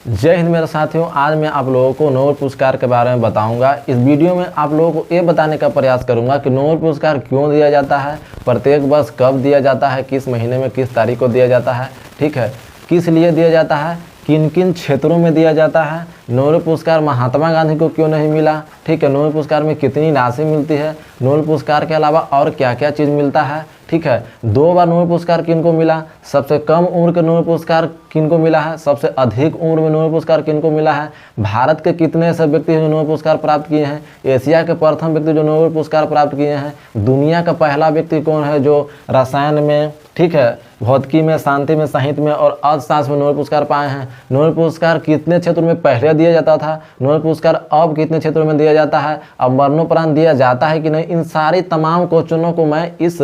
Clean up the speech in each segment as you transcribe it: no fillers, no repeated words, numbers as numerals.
जय हिंद मेरे साथियों। आज मैं आप लोगों को नोबेल पुरस्कार के बारे में बताऊंगा। इस वीडियो में आप लोगों को ये बताने का प्रयास करूंगा कि नोबेल पुरस्कार क्यों दिया जाता है, प्रत्येक वर्ष कब दिया जाता है, किस महीने में किस तारीख को दिया जाता है, ठीक है, किस लिए दिया जाता है, किन किन क्षेत्रों में दिया जाता है, नोबेल पुरस्कार महात्मा गांधी को क्यों नहीं मिला, ठीक है, नोबेल पुरस्कार में कितनी राशि मिलती है, नोबेल पुरस्कार के अलावा और क्या क्या चीज़ मिलता है, ठीक है, 2 बार नोबेल पुरस्कार किनको मिला, सबसे कम उम्र के नोबेल पुरस्कार किनको मिला है, सबसे अधिक उम्र में नोबेल पुरस्कार किनको मिला है, भारत के कितने ऐसे व्यक्ति हैं जो नोबेल पुरस्कार प्राप्त किए हैं, एशिया के प्रथम व्यक्ति जो नोबेल पुरस्कार प्राप्त किए हैं, दुनिया का पहला व्यक्ति कौन है जो रसायन में, ठीक है, भौतिकी में, शांति में, साहित्य में और अर्थशास्त्र में नोबेल पुरस्कार पाए हैं, नोबेल पुरस्कार कितने क्षेत्रों में पहले दिया जाता था, नोबेल पुरस्कार अब कितने क्षेत्रों में दिया जाता है, अब मरणोपरांत दिया जाता है कि नहीं, इन सारी तमाम क्वेश्चनों को मैं इस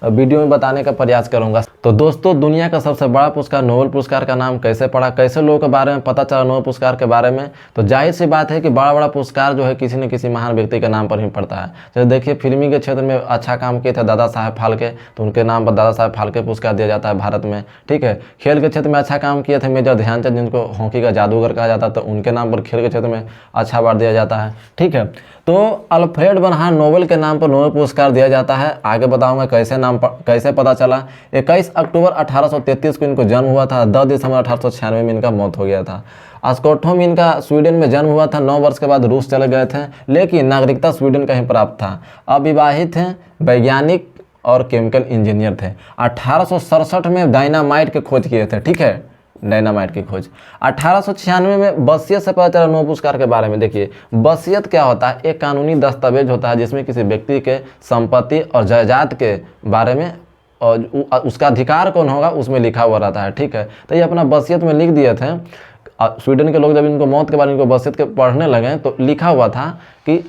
वीडियो में बताने का प्रयास करूंगा। तो दोस्तों, दुनिया का सबसे बड़ा पुरस्कार नोबेल पुरस्कार का नाम कैसे पड़ा, कैसे लोगों के बारे में पता चला नोबेल पुरस्कार के बारे में, तो जाहिर सी बात है कि बड़ा बड़ा पुरस्कार जो है किसी न किसी महान व्यक्ति के नाम पर ही पड़ता है। जैसे देखिए, फिल्मी के क्षेत्र में अच्छा काम किए थे दादा साहेब फाल्के, तो उनके नाम पर दादा साहेब फाल्के पुरस्कार दिया जाता है भारत में, ठीक है। खेल के क्षेत्र में अच्छा काम किए थे मेजर ध्यानचंद, जिनको हॉकी का जादूगर कहा जाता है, तो उनके नाम पर खेल के क्षेत्र में अच्छा अवार्ड दिया जाता है, ठीक है। तो अल्फ्रेड बर्नहार्ड नोबेल के नाम पर नोबेल पुरस्कार दिया जाता है। आगे बताऊंगा कैसे पता चला। 21 अक्टूबर 1833 को इनको जन्म हुआ था, 10 दिसंबर 1896 में इनका मौत हो गया था। स्टॉकहोम इनका स्वीडन में जन्म हुआ था, 9 वर्ष के बाद रूस चले गए थे, लेकिन नागरिकता स्वीडन का ही प्राप्त था। अविवाहित हैं, वैज्ञानिक और केमिकल इंजीनियर थे। 1867 में डायनामाइट की खोज किए थे, ठीक है, डायनामाइट की खोज। 1896 में वसीयत से पता चला नोबेल पुरस्कार के बारे में। देखिए, वसीयत क्या होता है, एक कानूनी दस्तावेज होता है जिसमें किसी व्यक्ति के संपत्ति और जायदाद के बारे में और उसका अधिकार कौन होगा उसमें लिखा हुआ रहता है, ठीक है। तो ये अपना वसीयत में लिख दिए थे। स्वीडन के लोग जब इनको मौत के बारे में इनको वसीयत के पढ़ने लगे तो लिखा हुआ था कि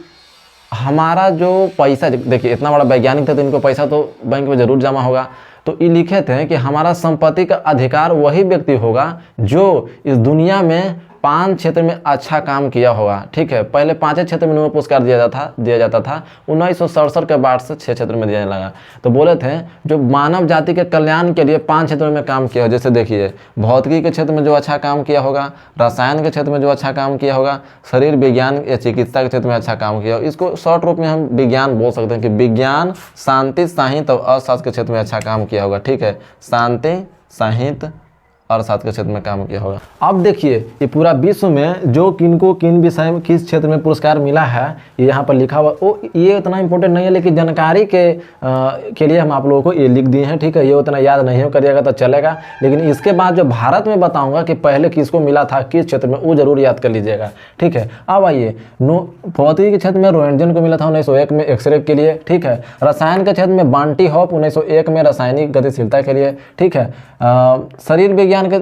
हमारा जो पैसा, देखिए इतना बड़ा वैज्ञानिक थे तो इनको पैसा तो बैंक में जरूर जमा होगा, तो ये लिखे थे कि हमारा संपत्ति का अधिकार वही व्यक्ति होगा जो इस दुनिया में 5 क्षेत्र में अच्छा काम किया होगा, ठीक है। पहले 5 क्षेत्र में नोबेल पुरस्कार दिया जाता था। 1967 के बाद से 6 क्षेत्र में दिया लगा। तो बोले थे जो मानव जाति के कल्याण के लिए 5 क्षेत्रों में काम किया हो, जैसे देखिए भौतिकी के क्षेत्र में जो अच्छा काम किया होगा, रसायन के क्षेत्र में जो अच्छा काम किया होगा, शरीर विज्ञान या चिकित्सा के क्षेत्र में अच्छा काम किया हो। इसको शॉर्ट रूप में हम विज्ञान बोल सकते हैं कि विज्ञान, शांति, साहित्य और अर्थशास्त्र के क्षेत्र में अच्छा काम किया होगा, ठीक है, शांति, साहित्य और साथ के क्षेत्र में काम किया होगा। अब देखिए, ये पूरा विश्व में जो किनको किन विषय में किस क्षेत्र में पुरस्कार मिला है ये यहाँ पर लिखा हुआ। ये उतना इंपॉर्टेंट नहीं है, लेकिन जानकारी के लिए हम आप लोगों को ये लिख दिए हैं, ठीक है। ये उतना याद नहीं हो करिएगा तो चलेगा, लेकिन इसके बाद जो भारत में बताऊंगा कि पहले किसको मिला था किस क्षेत्र में, वो जरूर याद कर लीजिएगा, ठीक है। अब आइए, भौतिकी के क्षेत्र में रोएंटगन को मिला था 1901 में एक्सरे के लिए, ठीक है। रसायन के क्षेत्र में बांटी हॉप 1901 में रासायनिक गतिशीलता के लिए, ठीक है। शरीर विज्ञान के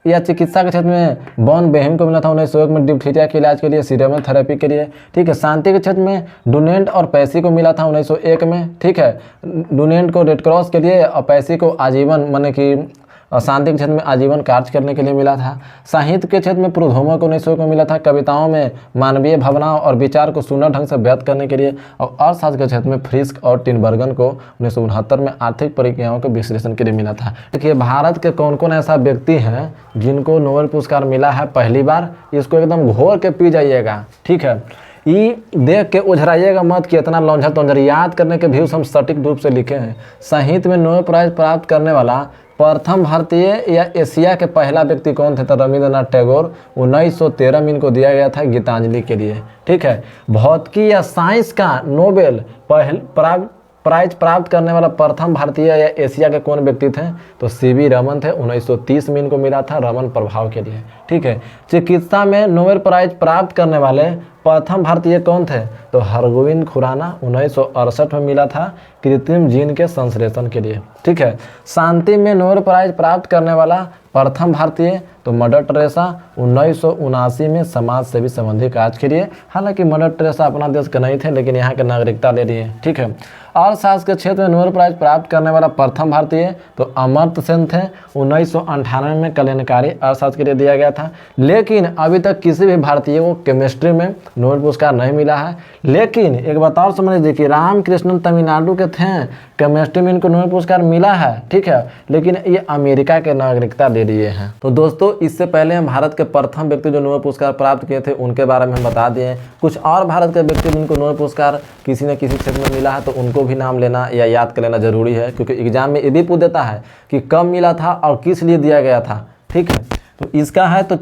या चिकित्सा के क्षेत्र में बॉन बेहम को मिला था 1901 में डिप्थीरिया के इलाज के लिए, सीरम थेरेपी के लिए, ठीक है। शांति के क्षेत्र में डुनेंट और पैसी को मिला था 1901 में, ठीक है। डुनेंट को रेड क्रॉस के लिए और पैसी को आजीवन माने कि शांति के क्षेत्र में आजीवन कार्य करने के लिए मिला था। साहित्य के क्षेत्र में प्रोधोमा को 1901 में मिला था, कविताओं में मानवीय भावनाओं और विचार को सुंदर ढंग से व्यक्त करने के लिए, और अर्थशास्त्र के क्षेत्र में फ्रिस्क और टिनबर्गन को 1969 में आर्थिक प्रक्रियाओं के विश्लेषण के लिए मिला था। देखिए, भारत के कौन कौन ऐसा व्यक्ति हैं जिनको नोबेल पुरस्कार मिला है पहली बार, इसको एकदम घोर के पी जाइएगा, ठीक है। ये देख के उझराइएगा मत कि इतना लौंझा तौंझर, याद करने के व्यूज हम सटीक रूप से लिखे हैं। साहित्य में नोबेल प्राइज प्राप्त करने वाला प्रथम भारतीय या एशिया के पहला व्यक्ति कौन थे, तो रविंद्रनाथ टैगोर। 1913 में इनको दिया गया था गीतांजलि के लिए, ठीक है। भौतिकी या साइंस का नोबेल प्राइज प्राप्त करने वाला प्रथम भारतीय या एशिया के कौन व्यक्ति थे, तो सीवी रमन थे। 1930 में इनको मिला था रमन प्रभाव के लिए, ठीक है। चिकित्सा में नोबेल प्राइज प्राप्त करने वाले प्रथम भारतीय कौन थे, तो हरगोविंद खुराना। 1968 में मिला था कृत्रिम जीन के संश्लेषण के लिए, ठीक है। शांति में नोबेल प्राइज प्राप्त करने वाला प्रथम भारतीय तो मदर टेरेसा। 1979 में समाज सेवी संबंधी कार्य के लिए, हालांकि मदर टेरेसा अपना देश के नहीं थे लेकिन यहाँ के नागरिकता ले लिए, ठीक है। अर्थशास्त्र के क्षेत्र में नोबेल प्राइज प्राप्त करने वाला प्रथम भारतीय तो अमर्त्य सेन थे। 1998 में कल्याणकारी अर्थशास्त्र के लिए दिया गया था, लेकिन अभी तक किसी भी भारतीय को केमिस्ट्री में नोबेल पुरस्कार नहीं मिला है। लेकिन एक बात और समझ लीजिए कि रामकृष्णन तमिलनाडु के थे, केमिस्ट्री में इनको नोबेल पुरस्कार मिला है, ठीक है, लेकिन ये अमेरिका के नागरिकता ले लिए हैं। तो दोस्तों इससे पहले हम भारत के प्रथम व्यक्ति जो नोबेल पुरस्कार प्राप्त किए थे उनके बारे में हम बता दिए। कुछ और भारत के व्यक्ति जिनको नोबेल पुरस्कार किसी न किसी क्षेत्र में मिला है तो उनको भी नाम लेना या याद कर लेना जरूरी है, क्योंकि एग्जाम में ये भी पूछ देता है कि कब मिला था और किस लिए दिया गया था, ठीक है। तो इसका है तो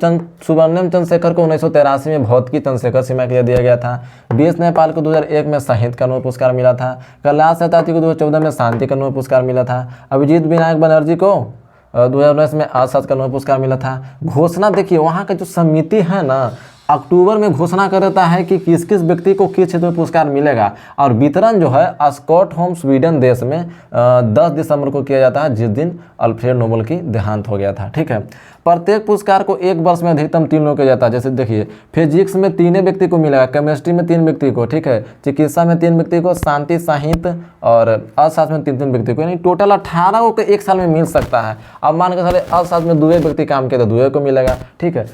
सुब्रमण्यम चंद्रशेखर को 1983 में भौतिकी चंद्रशेखर सीमा के लिए दिया गया था। BS नेपाल को 2001 में साहित्य का नोबेल पुरस्कार मिला था। कैलाश सत्यार्थी को 2014 में शांति का नोबेल पुरस्कार मिला था। अभिजीत विनायक बनर्जी को 2019 में अर्थशास्त्र का नोबेल पुरस्कार मिला था। घोषणा देखिए वहाँ का जो समिति है ना, अक्टूबर में घोषणा कर देता है कि किस किस व्यक्ति को किस क्षेत्र में पुरस्कार मिलेगा, और वितरण जो है स्कॉटहोम स्वीडन देश में 10 दिसंबर को किया जाता है, जिस दिन अल्फ्रेड नोबेल की देहांत हो गया था, ठीक है। प्रत्येक पुरस्कार को एक वर्ष में अधिकतम 3 लोगों को जाता है। जैसे देखिए फिजिक्स में 3 व्यक्ति को मिलेगा, केमिस्ट्री में 3 व्यक्ति को, ठीक है, चिकित्सा में 3 व्यक्ति को, शांति साहित्य और अर्थशास्त्र में 3 व्यक्ति को, यानी टोटल 18 को एक साल में मिल सकता है। अब मान के चले अर्थशास्त्र में 2 व्यक्ति काम किए तो 2 को मिलेगा, ठीक है।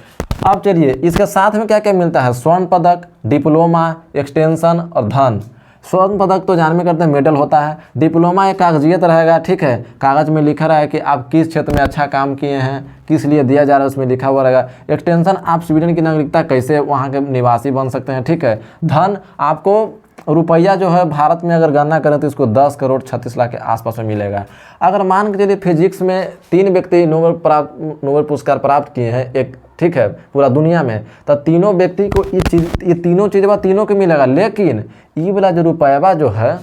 अब चलिए इसके साथ में क्या क्या मिलता है, स्वर्ण पदक, डिप्लोमा, एक्सटेंशन और धन। स्वर्ण पदक तो जानने करते हैं मेडल होता है। डिप्लोमा एक कागजियत रहेगा, ठीक है, कागज में लिखा रहेगा कि आप किस क्षेत्र में अच्छा काम किए हैं, किस लिए दिया जा रहा है, उसमें लिखा हुआ रहेगा। एक्सटेंशन आप स्वीडन की नागरिकता कैसे वहाँ के निवासी बन सकते हैं, ठीक है। धन आपको रुपया जो है भारत में अगर गणना करें तो इसको 10 करोड़ 36 लाख के आसपास में मिलेगा। अगर मान के चलिए फिजिक्स में 3 व्यक्ति नोबेल पुरस्कार प्राप्त किए हैं एक, ठीक है, पूरा दुनिया में, तो तीनों व्यक्ति को ये तीनों चीज़ तीनों को मिलेगा। लेकिन ये वाला जो रुपया जो है,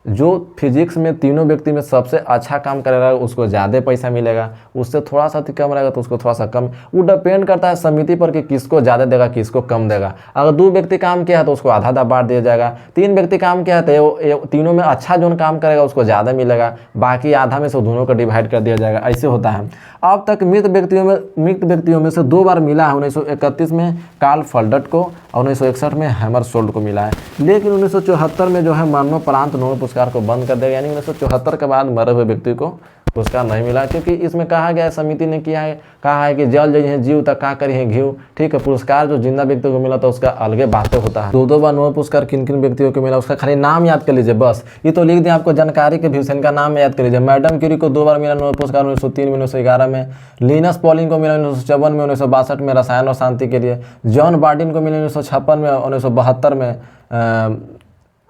जो फिजिक्स में तीनों व्यक्ति में सबसे अच्छा काम करेगा उसको ज़्यादा पैसा मिलेगा, उससे थोड़ा सा कम रहेगा तो उसको थोड़ा सा कम। वो डिपेंड करता है समिति पर कि किसको ज़्यादा देगा किसको कम देगा। अगर 2 व्यक्ति काम किया है तो उसको आधा आधा बांट दिया जाएगा। 3 व्यक्ति काम किया है तो तीनों में अच्छा जो काम करेगा उसको ज़्यादा मिलेगा, बाकी आधा में से दोनों को डिवाइड कर दिया जाएगा। ऐसे होता है। अब तक मृत व्यक्तियों में से 2 बार मिला है, 1931 में कार्ल फल्डट को और 1961 में हैमरशोल्ड को मिला है। लेकिन 1974 में जो है मरणोपरांत नोबेल पुरस्कार को बंद कर दिया, यानी 1974 के बाद मरे हुए व्यक्ति को पुरस्कार नहीं मिला, क्योंकि इसमें कहा गया है, समिति ने कहा है कि जल जइहे जीव तक का करिए घीव, ठीक है। पुरस्कार जो जिंदा व्यक्ति को मिला तो उसका अलगे बातें होता है। 2 बार नोबेल पुरस्कार किन किन व्यक्तियों को मिला उसका खाली नाम याद कर लीजिए बस, ये तो लिख दिया आपको जानकारी के भी, इनका नाम याद कर लीजिए। मैडम क्यूरी को 2 बार मिला नोबेल पुरस्कार, 1903 में, 1911 में। लिनस पॉलिंग को मिला 1954 में, 1962 में रसायन और शांति के लिए। जॉन बार्डिन को मिला 1956 में, 1972 में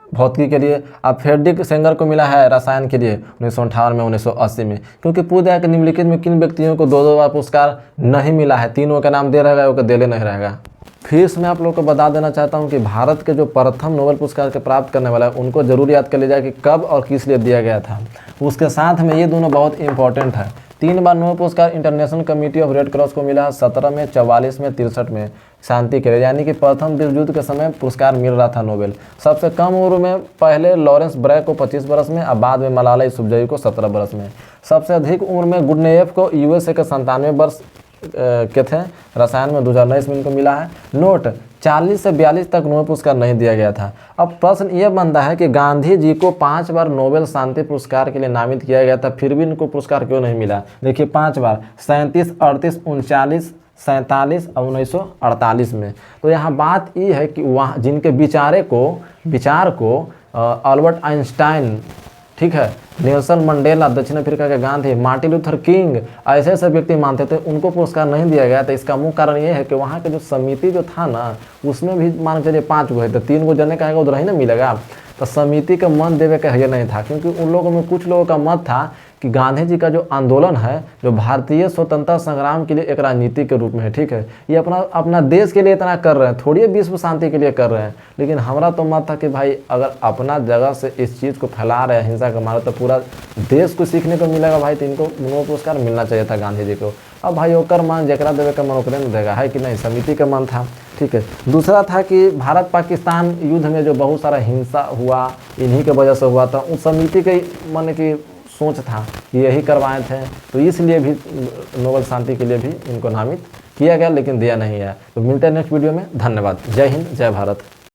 भौतिकी के लिए। अब फ्रेडरिक सेंगर को मिला है रसायन के लिए 1958 में, 1980 में। क्योंकि पूछा कि निम्नलिखित में किन व्यक्तियों को 2 बार पुरस्कार नहीं मिला है, तीनों का नाम दे रहेगा, वो देले नहीं रहेगा। फिर मैं आप लोग को बता देना चाहता हूं कि भारत के जो प्रथम नोबेल पुरस्कार के प्राप्त करने वाला है उनको जरूर याद कर लीजिए कि कब और किस लिए दिया गया था। उसके साथ में ये दोनों बहुत इंपॉर्टेंट है। 3 बार नोबेल पुरस्कार international committee of red cross को मिला है, 17 में, 44 में, 63 में, शांति के लिए, यानी कि प्रथम विश्व युद्ध के समय पुरस्कार मिल रहा था नोबेल। सबसे कम उम्र में पहले लॉरेंस ब्रैग को 25 बरस में, अब बाद में मलाला यूसुफजई को 17 बरस में। सबसे अधिक उम्र में गुडनेफ को USA के 97 वर्ष के थे, रसायन में 2019 में इनको मिला है। नोट 40 से 42 तक नोबेल पुरस्कार नहीं दिया गया था। अब प्रश्न यह बनता है कि गांधी जी को 5 बार नोबेल शांति पुरस्कार के लिए नामित किया गया था, फिर भी इनको पुरस्कार क्यों नहीं मिला? देखिए 5 बार, 37, 38, 39, 47 और 1948 में। तो यहाँ बात ये है कि वहाँ जिनके विचार को अल्बर्ट आइंस्टाइन, ठीक है, नेल्सन मंडेला, दक्षिण अफ्रीका के गांधी, मार्टिन लूथर किंग, ऐसे व्यक्ति मानते थे, उनको पुरस्कार नहीं दिया गया। तो इसका मुख्य कारण ये है कि वहाँ के जो समिति जो था ना, उसमें भी मान के चलिए 5 गो है तो 3 गो जने कहेगा उधर ही ना मिलेगा। तो समिति का मत देवे का ये नहीं था, क्योंकि उन लोगों में कुछ लोगों का मत था कि गांधी जी का जो आंदोलन है, जो भारतीय स्वतंत्रता संग्राम के लिए एक राजनीति के रूप में है, ठीक है, ये अपना देश के लिए इतना कर रहे हैं, थोड़ी विश्व शांति के लिए कर रहे हैं। लेकिन हमारा तो मत था कि भाई अगर अपना जगह से इस चीज़ को फैला रहे हैं, हिंसा का मारे, तो पूरा देश को सीखने को मिलेगा भाई, तो इनको नोबेल पुरस्कार मिलना चाहिए था गांधी जी को। अब भाई ओकर मन जकरा देवे का मन ओकरे में देगा, है कि नहीं, समिति का मन था, ठीक है। दूसरा था कि भारत पाकिस्तान युद्ध में जो बहुत सारा हिंसा हुआ, इन्हीं के वजह से हुआ था, उस समिति के मन की सोच था कि यही करवाए थे, तो इसलिए भी नोबेल शांति के लिए भी इनको नामित किया गया, लेकिन दिया नहीं है। तो मिलते हैं नेक्स्ट वीडियो में। धन्यवाद। जय हिंद, जय भारत।